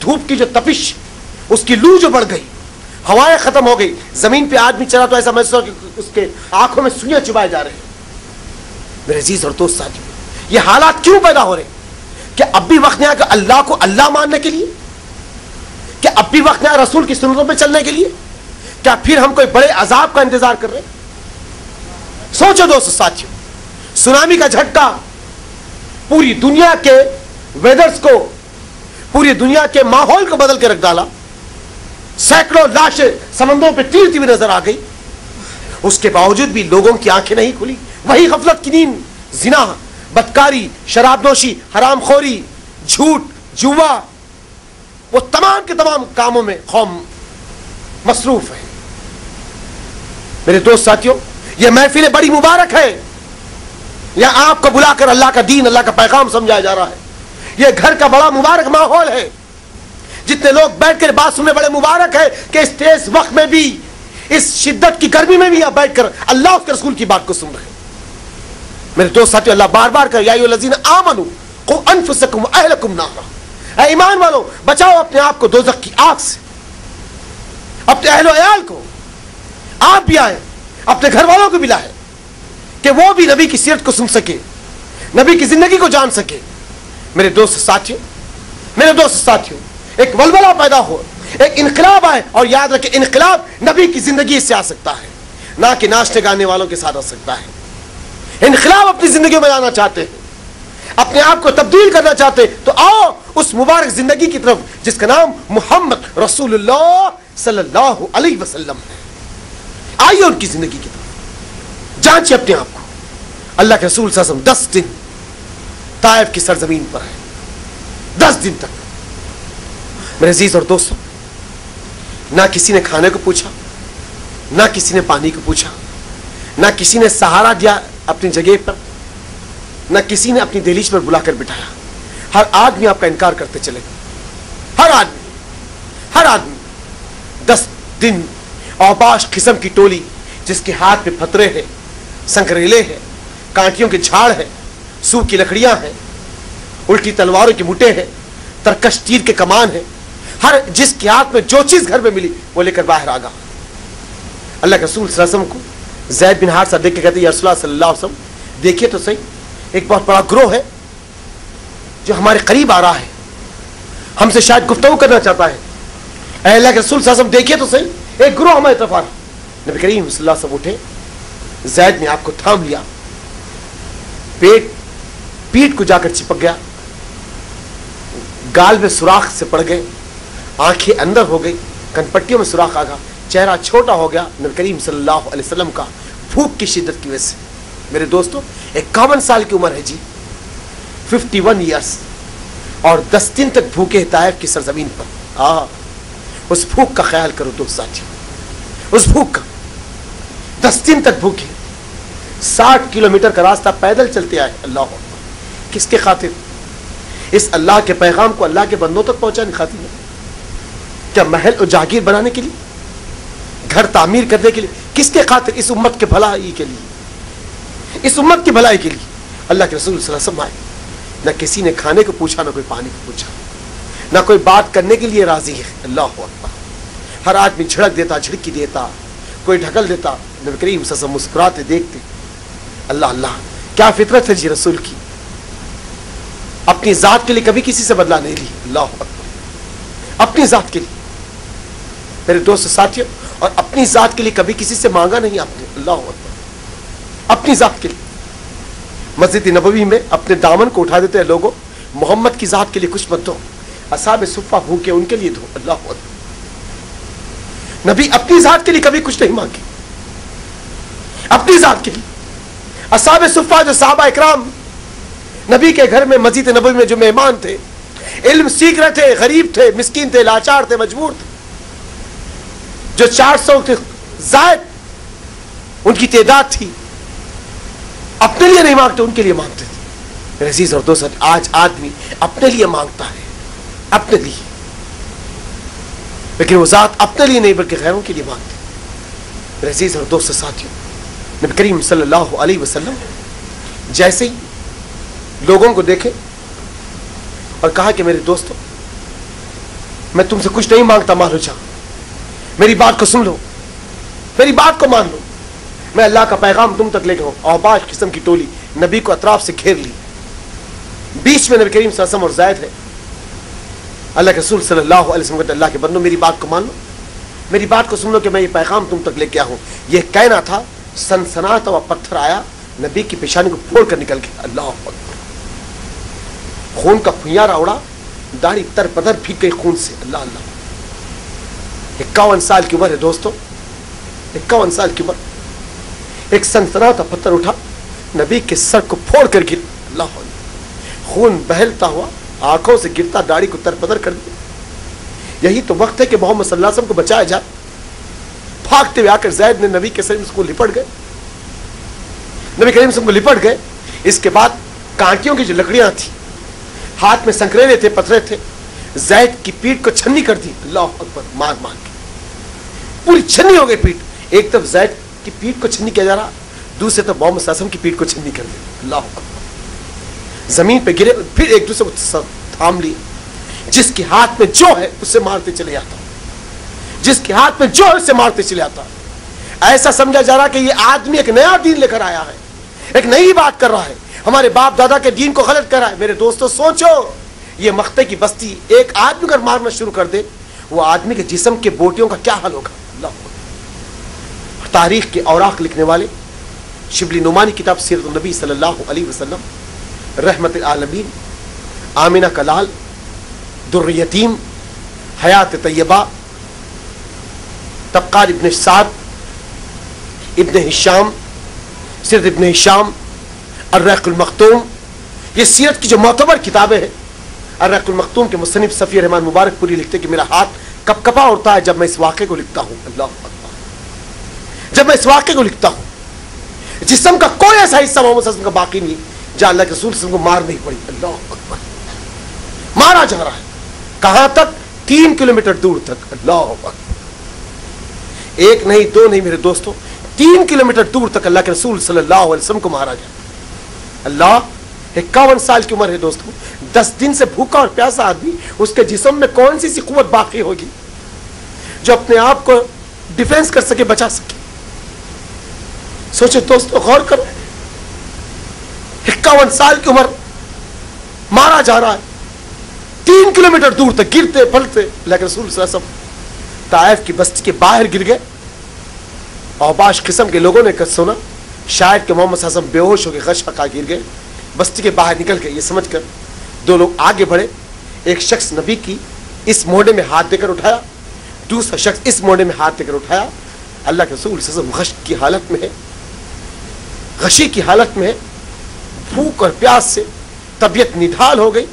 دھوپ کی جو تپش، اس کی لو جو بڑھ گئی، ہوائیں ختم ہو گئی، زمین پہ آدمی چلا تو ایسا محسوس کہ اس کے آنکھوں میں سوئیاں چبائے جا رہے ہیں۔ میرے عزیز اور دوست ساتھیو، یہ حالات کیوں پیدا ہو رہے ہیں؟ کہ اب بھی وقت نہیں آیا کہ اللہ کو اللہ ماننے کے لیے؟ کہ اب بھی وقت نہیں آیا رسول کی سنتوں پہ چلنے کے لیے؟ کیا پھر ہم کوئی بڑے عذاب کا انتظار کر رہے ہیں؟ سوچو دوست ساتھیو، سونامی کا جھٹکا پوری دنیا کے ویدرز کو، پوری دنیا کے ماحول کو بدل کے رکھ ڈالا، سینکڑوں لاشیں سمندروں پہ تیرتی ہوئی نظر آ گئی، اس کے باوجود بھی لوگوں کی آنکھیں نہیں کھلی، وہی غفلت کی نیند، زنا، بدکاری، شراب نوشی، حرام خوری، جھوٹ، جوا، وہ تمام کے تمام کاموں میں قوم مصروف ہے۔ میرے دوست ساتھیوں، یہ محفل بڑی مبارک ہے، یہاں آپ کو بلا کر اللہ کا دین، اللہ کا پیغام سمجھایا جا رہا ہے۔ یہ گھر کا بڑا مبارک ماحول ہے، جتنے لوگ بیٹھ کر بات سننے بڑے مبارک ہے کہ اس تیز وقت میں بھی، اس شدت کی گرمی میں بھی آپ بیٹھ کر اللہ اس کے رسول کی بات کو سن رہے ہیں۔ میرے دوست ساتھیو، اللہ بار بار کہا یا ایھا الذین آمنوا قوا انفسکم واہلکم نارا، اے ایمان والو بچاؤ اپنے آپ کو دوزخ کی آگ سے، اپنے اہل و عیال کو، آپ بھی آئے، اپنے گھر والوں کو بھی لائے کہ وہ بھی نبی کی سیرت کو سن سکے، نبی کی زندگی کو جان سکے۔ میرے دوست ساتھیوں، ایک ولولہ پیدا ہو، ایک انقلاب آئے، اور یاد رکھیں انقلاب نبی کی زندگی سے آ سکتا ہے، نہ کہ ناچنے گانے والوں کے ساتھ آ سکتا ہے۔ انقلاب اپنی زندگی میں لانا چاہتے ہیں، اپنے آپ کو تبدیل کرنا چاہتے ہیں، تو آؤ اس مبارک زندگی کی طرف جس کا نام محمد رسول اللہ صلی اللہ علیہ وسلم ہے۔ آئیے ان کی زندگی کی طرف، جانچیں اپنے آپ کو۔ اللہ کے رسول صلی اللہ علیہ وسلم 10 دن طائف کی سرزمین پر ہے، 10 دن تک۔ میرے عزیز اور دوستوں، نہ کسی نے کھانے کو پوچھا، نہ کسی نے پانی کو پوچھا، نہ کسی نے سہارا دیا اپنی جگہ پر، نہ کسی نے اپنی دہلیز پر بلا کر بٹھایا۔ ہر آدمی آپ کا انکار کرتے چلے گا، ہر آدمی 10 دن اوباش قسم کی ٹولی، جس کے ہاتھ میں پھترے ہیں، سنکریلے ہیں، کانٹیوں کے جھاڑ ہیں، سو کی لکڑیاں ہیں، الٹی تلواروں کی مٹے ہیں، ترکش تیر کے کمان ہیں، ہر جس کے ہاتھ میں جو چیز گھر میں ملی وہ لے کر باہر آگا۔ اللہ کے رسول صلی اللہ علیہ وسلم کو زید بن حارثہ دیکھ کے کہتے ہیں یا رسول اللہ صلی اللہ علیہ وسلم دیکھیے تو صحیح، ایک بہت بڑا گروہ ہے جو ہمارے قریب آ رہا ہے، ہم سے شاید گفتگو کرنا چاہتا ہے۔ اے اللہ کے رسول صلی اللہ علیہ وسلم دیکھیے تو صحیح، ایک گروہ ہماری طرف آ رہا۔ نبی کریم صلی اللہ علیہ وسلم اٹھے، زید نے آپ کو تھام لیا، پیٹ کو جا کر چپک گیا، گال میں سوراخ سے پڑ گئے، آنکھیں اندر ہو گئی، کنپٹیوں میں سوراخ آ گیا، چہرہ چھوٹا ہو گیا نبی کریم صلی اللہ علیہ وسلم کا بھوک کی شدت کی وجہ سے۔ میرے دوستو، 51 سال کی عمر ہے جی، 51 ایئرس، اور 10 دن تک بھوکے طائف کی سرزمین پر۔ اس بھوک کا خیال کرو دوست ساتھی، اس بھوک کا، 10 دن تک بھوکے، 60 کلومیٹر کا راستہ پیدل چلتے آئے۔ اللہ اکبر، کس کے خاطر؟ اس اللہ کے پیغام کو اللہ کے بندوں تک پہنچانے خاطر ہے؟ کیا محل اور جاگیر بنانے کے لیے، گھر تعمیر کرنے کے لیے؟ کس کے خاطر؟ اس امت کے بھلائی کے لیے، اس امت کی بھلائی کے لیے اللہ کے رسول صلی اللہ علیہ وسلم آئے۔ نہ کسی نے کھانے کو پوچھا، نہ کوئی پانی کو پوچھا، نہ کوئی بات کرنے کے لیے راضی ہے۔ اللہ اکبر، ہر آدمی جھڑک دیتا، جھڑکی دیتا، کوئی ڈھکل دیتا، نبی کریم صلی اللہ علیہ وسلم مسکراتے دیکھتے۔ اللہ اللہ، کیا فطرت ہے جی رسول کی، اپنی ذات کے لیے کبھی کسی سے بدلہ نہیں لی۔ اللہ اکبر، اپنی ذات کے لیے میرے دوست ساتھیوں، اور اپنی ذات کے لیے کبھی کسی سے مانگا نہیں آپ نے۔ اللہ اکبر، اپنی ذات کے لیے۔ مسجد نبوی میں اپنے دامن کو اٹھا دیتے ہیں لوگوں، محمد کی ذات کے لیے کچھ مت دو، اصحاب صفہ بھوکے ان کے لیے دو۔ اللہ اکبر، نبی اپنی ذات کے لیے کبھی کچھ نہیں مانگے، اپنی ذات کے لیے۔ اصحاب صفہ جو صحابہ اکرام نبی کے گھر میں مسجد نبوی میں جو مہمان تھے، علم سیکھ رہے تھے، غریب تھے، مسکین تھے، لاچار تھے، مجبور تھے، جو 400 کے زائد ان کی تعداد تھی، اپنے لیے نہیں مانگتے، ان کے لیے مانگتے تھے۔ میرے عزیز اور دوست، آج آدمی اپنے لیے مانگتا ہے، اپنے لیے، لیکن وہ ذات اپنے لیے نہیں بلکہ غیروں کے لیے مانگتے۔ میرے عزیز اور دوست ساتھیوں، نبی کریم صلی اللہ علیہ وسلم جیسے ہی لوگوں کو دیکھے اور کہا کہ میرے دوستوں میں تم سے کچھ نہیں مانگتا مالو جان، میری بات کو سن لو، میری بات کو مان لو، میں اللہ کا پیغام تم تک لے کے ہوں۔ اوباش قسم کی ٹولی نبی کو اطراف سے گھیر لی، بیچ میں نبی کریم صلی اللہ علیہ وسلم اور زید ہے۔ اللہ کے رسول صلی اللہ علیہ وسلم کہتے اللہ کے بندو میری بات کو مان لو، میری بات کو سن لو کہ میں یہ پیغام تم تک لے کے آیا ہوں۔ یہ کہنا تھا، سنسناتا ہوا پتھر آیا، نبی کی پیشانی کو پھوڑ کر نکل گیا۔ اللہ اکبر، خون کا پھیارا اڑا، داڑھی تر پتر پھینک گئی خون سے۔ اللہ اللہ، 51 سال کی عمر ہے دوستو، 51 سال کی عمر، ایک سنسناتا پتھر اٹھا، نبی کے سر کو پھوڑ کر گر۔ اللہ اللہ، خون بہلتا ہوا آنکھوں سے گرتا، داڑھی کو تر پتر کر دیا۔ یہی تو وقت ہے کہ محمد صلی اللہ علیہ وسلم کو بچایا جائے۔ بھاگتے ہوئے آ کر زید نے نبی کے سر کو لپٹ گئے، نبی کریم صلی اللہ علیہ وسلم کو لپٹ گئے۔ اس کے بعد کانٹیوں کی جو لکڑیاں تھیں، ہاتھ میں سنکریلے تھے، پتھرے تھے، زید کی پیٹھ کو چھنی کر دی۔ اللہ اکبر، مار مار کے پوری چھنی ہو گئی پیٹھ۔ ایک طرف زید کی پیٹھ کو چھنی کیا جا رہا، دوسرے طرف محمد صلی اللہ علیہ وسلم کی پیٹھ کو چھنی کر دی۔ اللہ اکبر، زمین پہ گرے، پھر ایک دوسرے کو تھام لیے۔ جس کے ہاتھ میں جو ہے اسے مارتے چلے جاتا، جس کے ہاتھ میں جو ہے اسے مارتے چلے جاتا۔ ایسا سمجھا جا رہا کہ یہ آدمی ایک نیا دین لے کر آیا ہے، ایک نئی بات کر رہا ہے، ہمارے باپ دادا کے دین کو غلط کر رہا ہے۔ میرے دوستو سوچو، یہ مقتے کی بستی ایک آدمی اگر مارنا شروع کر دے، وہ آدمی کے جسم کے بوٹیوں کا کیا حال ہوگا۔ اللہ، تاریخ کے اوراق لکھنے والے شبلی نعمانی کتاب سیرت النبی صلی اللہ علیہ وسلم، رحمت العالمین، آمینہ کا لال، در یتیم، حیات طیبہ، طبقات ابن سعد، ابن ہشام، سیرت ابن ہشام، الرحیق المختوم، یہ سیرت کی جو معتبر کتابیں ہیں۔ الرحیق المختوم کے مصنف صفی رحمان مبارک پوری لکھتے کہ میرا ہاتھ کپ کپا اڑتا ہے جب میں اس واقعے کو لکھتا ہوں۔ اللہ اکبر، جب میں اس واقعے کو لکھتا ہوں، جسم کا کوئی ایسا حصہ محمد صلی اللہ علیہ وسلم کا باقی نہیں جہاں اللہ کے رسول صلی اللہ علیہ وسلم کو مار نہیں پڑی۔ اللہ اکبر، مارا جا رہا ہے، کہاں تک؟ 3 کلومیٹر دور تک۔ اللہ اکبر، ایک نہیں دو نہیں میرے دوستوں، 3 کلومیٹر دور تک اللہ کے رسول صلی اللہ علیہ وسلم کو مارا گیا۔ اللہ، 51 سال کی عمر ہے دوستوں، 10 دن سے بھوکا اور پیاسا آدمی، اس کے جسم میں کون سی قوت باقی ہوگی جو اپنے آپ کو ڈیفینس کر سکے، بچا سکے؟ سوچے دوستو، غور کرو، 51 سال کی عمر، مارا جا رہا ہے 3 کلومیٹر دور تک، گرتے پھلتے اللہ کے رسول صلی اللہ علیہ وسلم طائف کی بستی کے باہر گر گئے۔ اوباش قسم کے لوگوں نے سنا شاید کہ محمد صلی اللہ علیہ وسلم بے ہوش ہو کے غش پکا گر گئے، بستی کے باہر نکل گئے۔ یہ سمجھ کر 2 لوگ آگے بڑھے، ایک شخص نبی کی اس موڑے میں ہاتھ دے کر اٹھایا، دوسرا شخص اس موڑے میں ہاتھ دے کر اٹھایا۔ اللہ کے رسول صلی اللہ علیہ وسلم غش کی حالت میں ہے، غشی کی حالت میں ہے، بھوک اور پیاس سے طبیعت نڈھال ہو گئی،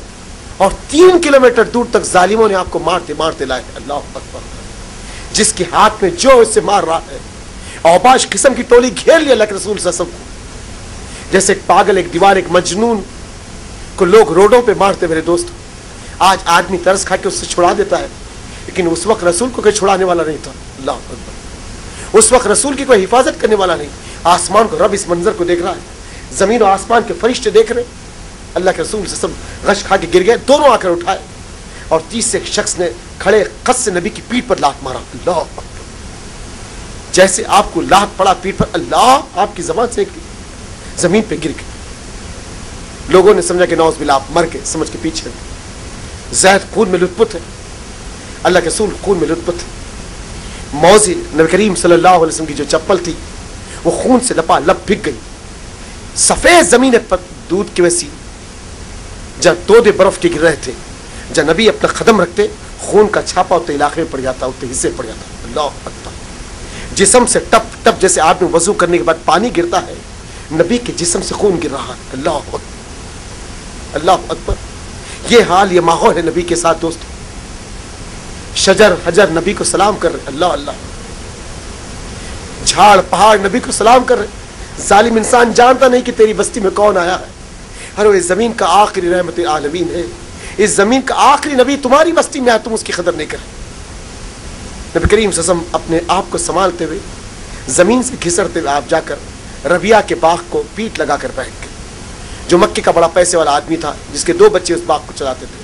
اور 3 کلومیٹر دور تک ظالموں نے آپ کو مارتے مارتے لائے۔ اللہ اکبر، جس کے ہاتھ میں جو اسے مار رہا ہے۔ اوباش قسم کی ٹولی گھیر لی اللہ کے رسول صلی اللہ علیہ وسلم کو، جیسے ایک پاگل، ایک دیوار، ایک مجنون کو لوگ روڈوں پہ مارتے۔ میرے دوست، آج آدمی ترس کھا کے اس سے چھڑا دیتا ہے، لیکن اس وقت رسول کو کوئی چھڑانے والا نہیں تھا۔ اللہ اکبر، اس وقت رسول کی کوئی حفاظت کرنے والا نہیں۔ آسمان کو رب اس منظر کو دیکھ رہا ہے، زمین و آسمان کے فرشتے دیکھ رہے، اللہ کے رسول سے سب غش کھا کے گر گئے، دونوں آ کر اٹھائے، اور تیسرے شخص نے کھڑے قد سے نبی کی پیٹھ پر لات مارا۔ اللہ اکبر، جیسے آپ کو لات پڑا پیٹھ پر، اللہ آپ کی زبان سے زمین پہ گر گئے۔ لوگوں نے سمجھا کہ نعوذ باللہ آپ مر گئے، سمجھ کے پیچھے گئے۔ زید خون میں لت پت ہے، اللہ کے رسول خون میں لت پت ہے۔ موزی نبی کریم صلی اللہ علیہ وسلم کی جو چپل تھی وہ خون سے لپا لپ بھگ گئی، سفید زمین پر دودھ کی ویسی، جہاں تودے برف کے گر رہے تھے، جہاں نبی اپنا قدم رکھتے خون کا چھاپا ہوتے علاقے میں پڑ جاتا، ہوتے حصے پڑ جاتا۔ اللہ اکبر، جسم سے ٹپ ٹپ جیسے آدمی وضو کرنے کے بعد پانی گرتا ہے، نبی کے جسم سے خون گر رہا ہے۔ اللہ اکبر، اللہ اکبر، یہ حال، یہ ماحول ہے نبی کے ساتھ دوستو۔ شجر حجر نبی کو سلام کر رہے، اللہ اللہ، جھاڑ پہاڑ نبی کو سلام کر رہے۔ ظالم انسان جانتا نہیں کہ تیری بستی میں کون آیا ہے، ہر وہ اس زمین کا آخری رحمت عالمین ہے، اس زمین کا آخری نبی تمہاری بستی میں آیا، تم اس کی قدر نہیں کرے۔ نبی کریم صلی اللہ علیہ وسلم اپنے آپ کو سنبھالتے ہوئے زمین سے گھسرتے ہوئے آپ جا کر ربیہ کے باغ کو پیٹ لگا کر بیٹھ گئے، جو مکے کا بڑا پیسے والا آدمی تھا، جس کے 2 بچے اس باغ کو چلاتے تھے۔